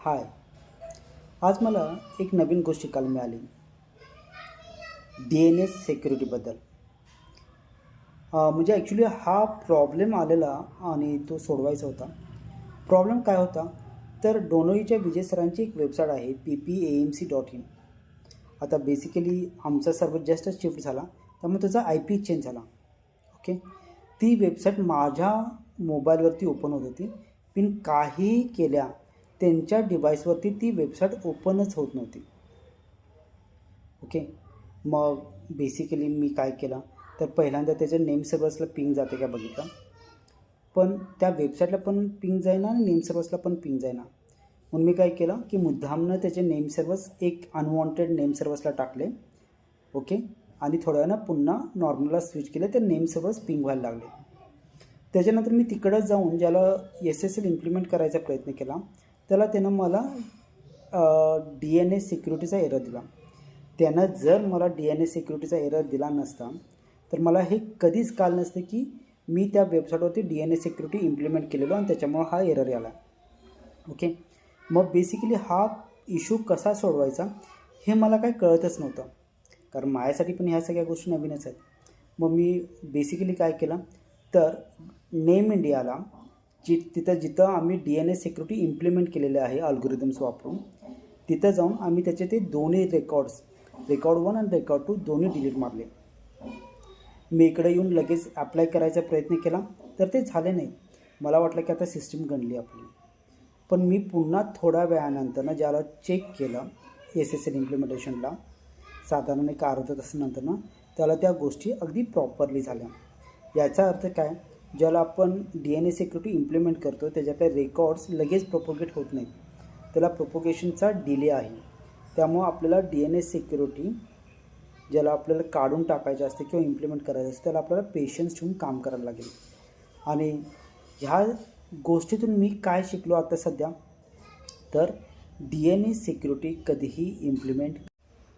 हाय, आज मला एक नवीन गोष्ट शिकायला मिळाली. DNS सिक्युरिटीबद्दल. म्हणजे ॲक्च्युली हा प्रॉब्लेम आलेला आणि तो सोडवायचा होता. प्रॉब्लेम काय होता, तर डोनोईच्या विजय सरांची एक वेबसाईट आहे ppamc.in. आता बेसिकली आमचा सर्व्हर जस्ट शिफ्ट झाला, त्यामुळे त्याचा IP चेंज झाला. ओके, ती वेबसाईट माझ्या मोबाईलवरती ओपन होत होती, पण काही केल्या त्यांच्या डिव्हाइसवरती ती वेबसाईट ओपनच होत नव्हती. ओके, मग बेसिकली मी काय केलं, तर पहिल्यांदा त्याच्या नेम सर्व्हर्सला पिंग जाते का बघितलं, पण त्या वेबसाईटला पण पिंग जाईना आणि नेम सर्व्हर्सला पण पिंग जाईना. म्हणून मी काय केलं की मुद्दामनं त्याचे नेम सर्व्हर्स एक अनवॉन्टेड नेम सर्व्हर्सला टाकले. ओके, आणि थोड्या वेळानं पुन्हा नॉर्मलला स्विच केले, तर नेम सर्व्हर्स पिंग व्हायला लागले. त्याच्यानंतर मी तिकडं जाऊन ज्याला SSL इम्प्लिमेंट करायचा प्रयत्न केला, त्याला त्यानं मला DNS सिक्युरिटीचा एरर दिला. त्यानं जर मला DNS सिक्युरिटीचा एरर दिला नसता, तर मला हे कधीच कळलं नसतं की मी त्या वेबसाईटवरती DNS सिक्युरिटी इम्प्लिमेंट केलेलो आणि त्याच्यामुळं हा एरर आला. ओके, मग बेसिकली हा इश्यू कसा सोडवायचा हे मला काही कळतच नव्हतं, कारण माझ्यासाठी पण ह्या सगळ्या गोष्टी नवीनच आहेत. मग मी बेसिकली काय केलं, तर नेम इंडियाला जिथं आम्ही DNS सिक्युरिटी इम्प्लिमेंट केलेले आहे अल्गोरिदम्स वापरून, तिथं जाऊन आम्ही त्याचे ते दोन्ही रेकॉर्ड 1 आणि रेकॉर्ड 2 दोन्ही डिलीट मारले. मी इकडे येऊन लगेच अप्लाय करायचा प्रयत्न केला, तर ते झाले नाही. मला वाटलं की आता सिस्टीम गणली आपली. पण मी पुन्हा थोड्या वेळानंतर ज्याला चेक केलं SSL इम्प्लिमेंटेशनला, साधारण एक अर्धा तासानंतर त्याला त्या गोष्टी अगदी प्रॉपरली झाल्या. याचा अर्थ काय, ज्याला आपण DNS सिक्युरिटी इम्प्लिमेंट करतो त्याच्यातले रेकॉर्ड्स लगेच प्रोपोगेट होत नाहीत, त्याला प्रोपोगेशनचा डिले आहे. त्यामुळं आपल्याला DNS सिक्युरिटी ज्याला आपल्याला काढून टाकायचं असते किंवा इम्प्लिमेंट करायचं असतं, त्याला आपल्याला पेशन्स ठेवून काम करायला लागेल. आणि ह्या गोष्टीतून मी काय शिकलो आता सध्या, तर DNS सिक्युरिटी कधीही इम्प्लिमेंट.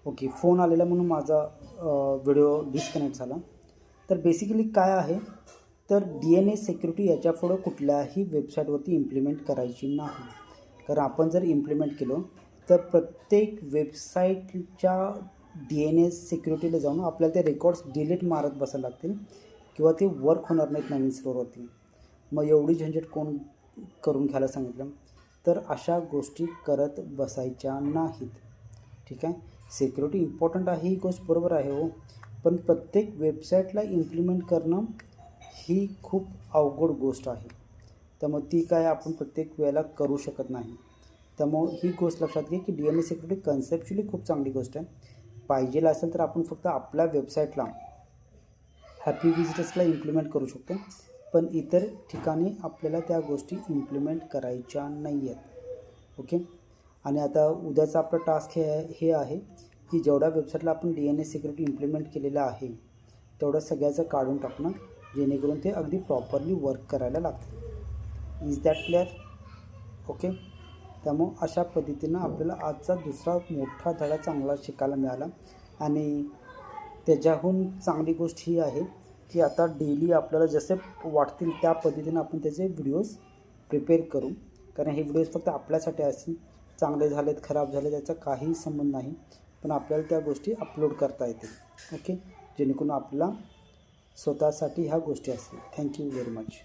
ओके, फोन आलेला म्हणून माझा व्हिडिओ डिस्कनेक्ट झाला. तर बेसिकली काय आहे, तर DNS सिक्युरिटी याच्यापुढं कुठल्याही वेबसाईटवरती इम्प्लिमेंट करायची नाही. कारण आपण जर इम्प्लिमेंट केलो, तर प्रत्येक वेबसाईटच्या DNS सिक्युरिटीला जाऊन आपल्याला ते रेकॉर्ड्स डिलीट मारत बसायला लागतील किंवा ते वर्क होणार नाहीत नवीन सर्व्हरवरती. मग एवढी झंझट कोण करून घ्यायला सांगितलं, तर अशा गोष्टी करत बसायच्या नाहीत. ठीक आहे, सिक्युरिटी इम्पॉर्टंट आहे, ही गोष्ट बरोबर आहे हो, पण प्रत्येक वेबसाईटला इम्प्लिमेंट करणं ही खूप अवघड गोष्ट आहे. त्यामुळे ती काय आपण प्रत्येक वेळेला करू शकत नाही. त्यामुळे ही गोष्ट लक्षात घे की DNS सिक्युरिटी कन्सेप्च्युअली खूप चांगली गोष्ट आहे. पाहिजे असेल तर आपण फक्त आपल्या वेबसाईटला हॅपी विजिटर्सला इम्प्लिमेंट करू शकतो, पण इतर ठिकाणी आपल्याला त्या गोष्टी इम्प्लिमेंट करायच्या नाही आहेत. ओके, आणि आता उद्याचा आपला टास्क हे आहे की जेवढ्या वेबसाईटला आपण DNS सिक्युरिटी इम्प्लिमेंट केलेलं आहे तेवढं सगळ्याचं काढून टाकणं, जेणेकरून ते अगदी प्रॉपरली वर्क करायला लागते. Is that clear? ओके, त्यामुळं अशा पद्धतीनं आपल्याला आजचा दुसरा मोठा धडा चांगला शिकायला मिळाला. आणि त्याच्याहून चांगली गोष्ट ही आहे की आता डेली आपल्याला जसे वाटतील त्या पद्धतीनं आपण त्याचे व्हिडिओज प्रिपेअर करू. कारण हे व्हिडिओज फक्त आपल्यासाठी असतील, चांगले झालेत खराब झाले त्याचा काहीही संबंध नाही, पण आपल्याला त्या गोष्टी अपलोड करता येतील. ओके, जेणेकरून आपल्याला स्वतःसाठी ह्या गोष्टी असतील. Thank you very much.